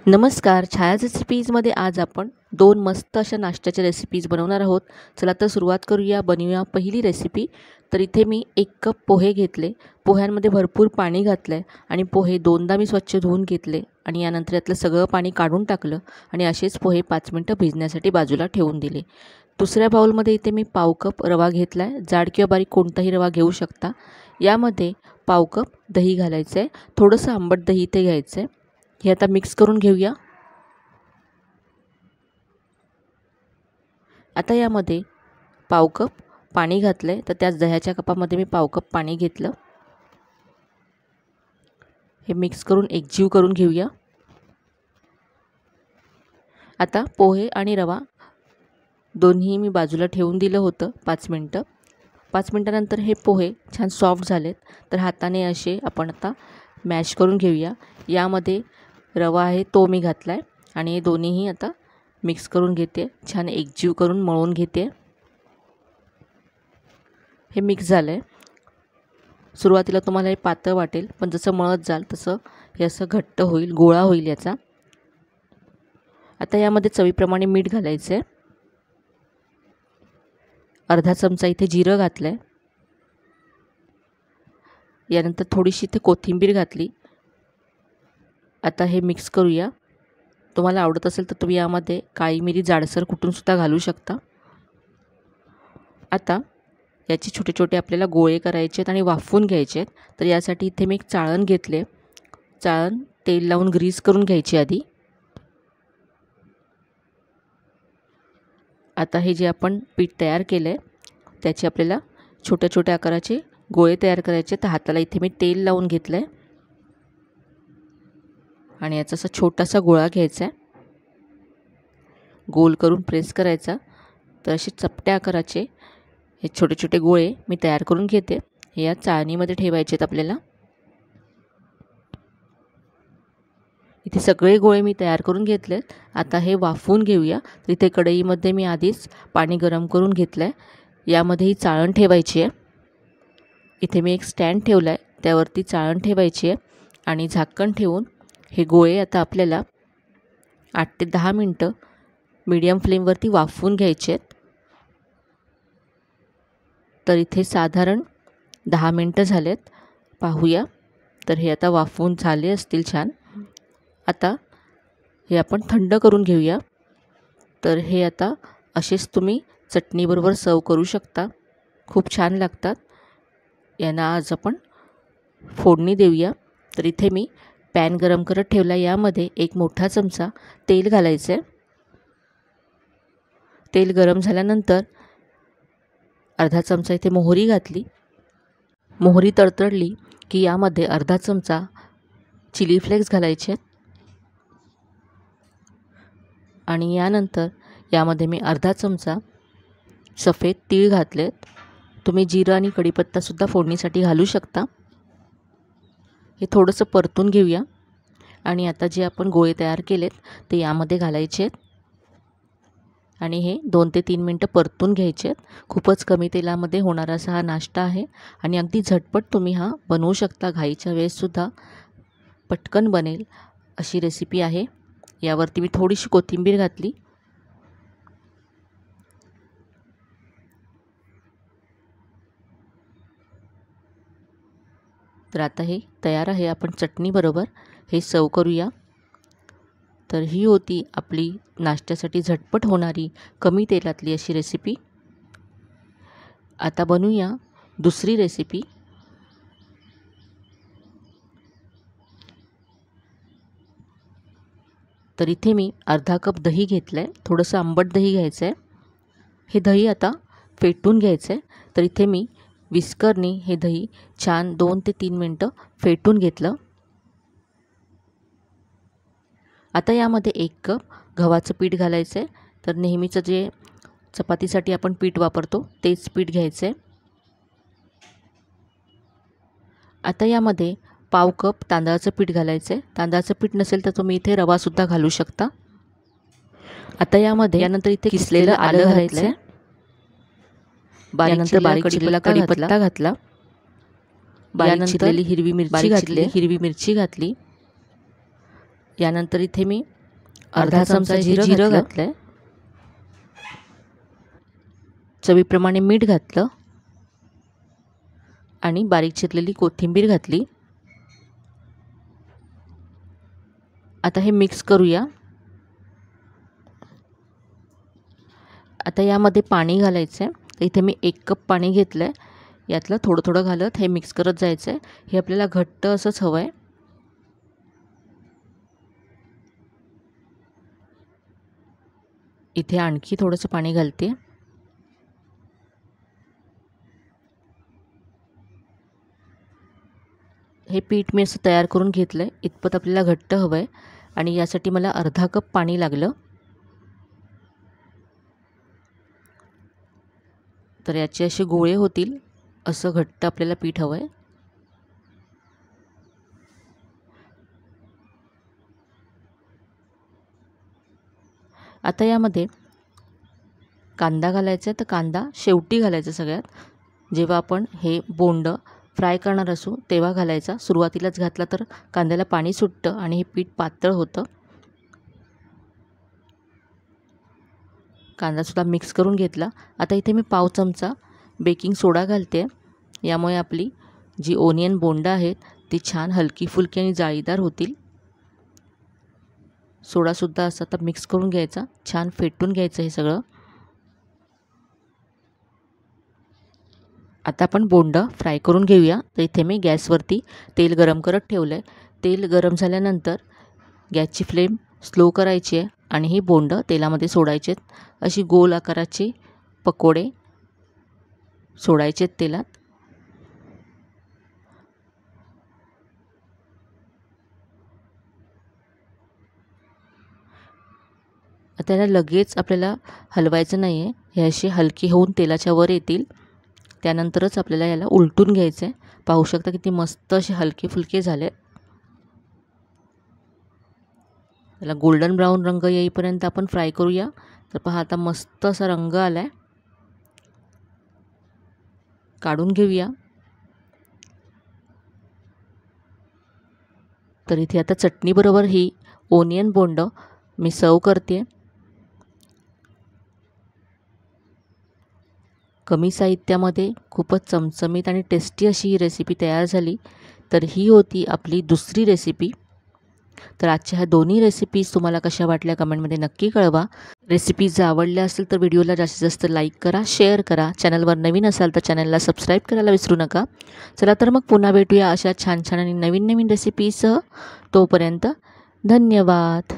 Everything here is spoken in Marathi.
नमस्कार, छायाच रेसिपीजमध्ये आज आपण दोन मस्त अशा नाश्त्याच्या रेसिपीज बनवणार आहोत. चला तर सुरुवात करूया. बनवूया पहिली रेसिपी. तर इथे मी 1 कप पोहे घेतले. पोह्यांमध्ये भरपूर पाणी घातलं आहे आणि पोहे दोनदा मी स्वच्छ धुवून घेतले आणि यानंतर यातलं सगळं पाणी काढून टाकलं आणि असेच पोहे 5 मिनटं भिजण्यासाठी बाजूला ठेवून दिले. दुसऱ्या बाउलमध्ये इथे मी पाव कप रवा घेतला आहे. जाड किंवा बारीक कोणताही रवा घेऊ शकता. यामध्ये पाव कप दही घालायचं आहे. थोडंसं आंबट दही इथे घ्यायचं आहे. हे आता मिक्स करून घेऊया. आता यामध्ये पाव कप पाणी घातलं आहे. तर त्याच दह्याच्या कपामध्ये मी पाव कप पाणी घेतलं. हे मिक्स करून एकजीव करून घेऊया. आता पोहे आणि रवा दोन्ही मी बाजूला ठेवून दिलं होतं 5 मिनटं. 5 मिनटानंतर हे पोहे छान सॉफ्ट झालेत. तर हाताने असे आपण आता मॅश करून घेऊया. यामध्ये रवा आहे तो मी घातला आहे आणि हे दोन्हीही आता मिक्स करून घेते. छान एकजीव करून मळून घेते. हे मिक्स झालं आहे. सुरुवातीला तुम्हाला हे पातळ वाटेल, पण जसं मळत जाल तसं हे असं घट्ट होईल, गोळा होईल याचा. आता यामध्ये चवीप्रमाणे मीठ घालायचं आहे. अर्धा चमचा इथे जिरं घातलं आहे. यानंतर थोडीशी इथे कोथिंबीर घातली. आता हे मिक्स करूया. तुम्हाला आवडत असेल तर तुम्ही यामध्ये काळी मिरी जाडसर कुटूनसुद्धा घालू शकता. आता याचे छोटे छोटे आपल्याला गोळे करायचे आहेत आणि वाफवून घ्यायचे आहेत. तर यासाठी इथे मी एक चाळण घेतले. चाळण तेल लावून ग्रीस करून घ्यायची आधी. आता हे जे आपण पीठ तयार केलं आहे त्याचे आपल्याला छोट्या छोट्या आकाराचे गोळे तयार करायचे. तर हाताला इथे मी तेल लावून घेतलं आहे आणि याचा असा छोटासा गोळा घ्यायचा आहे. गोल करून प्रेस करायचा. तर असे चपट्या आकाराचे हे छोटे छोटे गोळे मी तयार करून घेते. हे या चाळणीमध्ये ठेवायचे आहेत आपल्याला. इथे सगळे गोळे मी तयार करून घेतलेत. आता हे वाफवून घेऊया. तर इथे कढईमध्ये मी आधीच पाणी गरम करून घेतलं आहे. यामध्ये ही चाळण ठेवायची आहे. इथे मी एक स्टँड ठेवला आहे, त्यावरती चाळण ठेवायची आहे आणि झाकण ठेवून हे गोळे आता आपल्याला 8 ते 10 मिनटं मीडियम फ्लेमवरती वाफवून घ्यायचे आहेत. तर इथे साधारण 10 मिनटं झालेत. पाहूया. तर हे आता वाफवून झाले असतील छान. आता हे आपण थंड करून घेऊया. तर हे आता असेच तुम्ही चटणीबरोबर सर्व करू शकता. खूप छान लागतात. यांना आज आपण फोडणी देऊया. तर इथे मी पॅन गरम करत ठेवला. यामध्ये एक मोठा चमचा तेल घालायचं आहे. तेल गरम झाल्यानंतर अर्धा चमचा इथे मोहरी घातली. मोहरी तडतडली की यामध्ये अर्धा चमचा चिली फ्लेक्स घालायचे आहेत आणि यानंतर यामध्ये मी अर्धा चमचा सफेद तीळ घातलेत. तुम्ही जिरं आणि कढीपत्तासुद्धा फोडणीसाठी घालू शकता. हे थोडंसं परतून घेऊया आणि आता जे आपण गोळे तयार केलेत ते यामध्ये घालायचे आहेत आणि हे 2 ते 3 मिनटं परतून घ्यायचे आहेत. खूपच कमी तेलामध्ये होणारा असा हा नाश्ता आहे आणि अगदी झटपट तुम्ही हा बनवू शकता. घाईच्या वेळेससुद्धा पटकन बनेल अशी रेसिपी आहे. यावरती मी थोडीशी कोथिंबीर घातली. तर आता हे तयार आहे. आपण चटणीबरोबर हे सर्व करूया. तर ही होती आपली नाश्त्यासाठी झटपट होणारी कमी तेलातली अशी रेसिपी. आता बनवूया दुसरी रेसिपी. तर इथे मी अर्धा कप दही घेतलं आहे. थोडंसं आंबट दही घ्यायचं आहे. हे दही आता फेटून घ्यायचं आहे. तर इथे मी विस्करने हे दही छान 2 ते 3 मिनटं फेटून घेतलं. आता यामध्ये 1 कप गव्हाचं पीठ घालायचं आहे. तर नेहमीचं जे चपातीसाठी आपण पीठ वापरतो तेच पीठ घ्यायचं आहे. आता यामध्ये पाव कप तांदळाचं पीठ घालायचं आहे. तांदळाचं पीठ नसेल तर तुम्ही इथे रवासुद्धा घालू शकता. आता यानंतर इथे किसलेलं आलं घालायचं आहे. बारीक चिरलेला कढीपत्ता घातला. बारीक चिरलेली हिरवी मिरची घातली. यानंतर इथे मी अर्धा चमचा जिरं घातलं, चवीप्रमाणे मीठ घातलं आणि बारीक चिरलेली कोथिंबीर घातली. आता हे मिक्स करूया. आता यामध्ये पाणी घालायचं आहे. तर इथे मी 1 कप पाणी घेतलं आहे. यातलं थोडं थोडं घालत हे मिक्स करत जायचं आहे. हे आपल्याला घट्ट असंच हवं आहे. इथे आणखी थोडंसं पाणी घालते. हे पीठ मी असं तयार करून घेतलं आहे. इतपत आपल्याला घट्ट हवं आहे आणि यासाठी मला अर्धा कप पाणी लागलं. तर याचे असे गोळे होतील असं घट्ट आपल्याला पीठ हवं आहे. आता यामध्ये कांदा घालायचा आहे. तर कांदा शेवटी घालायचा सगळ्यात. जेव्हा आपण हे बोंड फ्राय करणार असू तेव्हा घालायचा. सुरुवातीलाच घातला तर कांद्याला पाणी सुटतं आणि हे पीठ पातळ होतं. कांदासुद्धा मिक्स करून घेतला. आता इथे मी पाव चमचा बेकिंग सोडा घालते. यामुळे आपली जी ओनियन बोंड आहेत ती छान हलकी फुलकी आणि जाळीदार होतील. सोडासुद्धा असं आता मिक्स करून घ्यायचा. छान फेटून घ्यायचं हे सगळं. आता आपण बोंड फ्राय करून घेऊया. तर इथे मी गॅसवरती तेल गरम करत ठेवलं आहे. तेल गरम झाल्यानंतर गॅसची फ्लेम स्लो करायची आहे आणि ही बोंड तेलामध्ये सोडायचे आहेत. अशी गोल आकाराचे पकोडे सोडायचे आहेत तेलात. त्याला लगेच आपल्याला हलवायचं नाही आहे. हे असे हलकी होऊन तेलाच्या वर येतील. त्यानंतरच आपल्याला याला उलटून घ्यायचं आहे. पाहू शकता किती मस्त असे हलके फुलके झाले. त्याला गोल्डन ब्राऊन रंग येईपर्यंत आपण फ्राय करूया. तर पहा आता मस्त असा रंग आला आहे. काढून घेऊया. तर इथे आता चटणीबरोबर ही ओनियन बोंड मी सर्व करते. कमी साहित्यामध्ये खूपच चमचमीत आणि टेस्टी अशी ही रेसिपी तयार झाली. तर ही होती आपली दुसरी रेसिपी. तर आजच्या ह्या दोन्ही रेसिपीज तुम्हाला कशा वाटल्या कमेंटमध्ये नक्की कळवा. रेसिपीज आवडल्या असेल तर व्हिडिओला जास्तीत जास्त लाईक करा, शेअर करा. चॅनलवर नवीन असाल तर चॅनलला सबस्क्राईब करायला विसरू नका. चला तर मग पुन्हा भेटूया अशा छान छान आणि नवीन नवीन रेसिपीसह. तोपर्यंत धन्यवाद.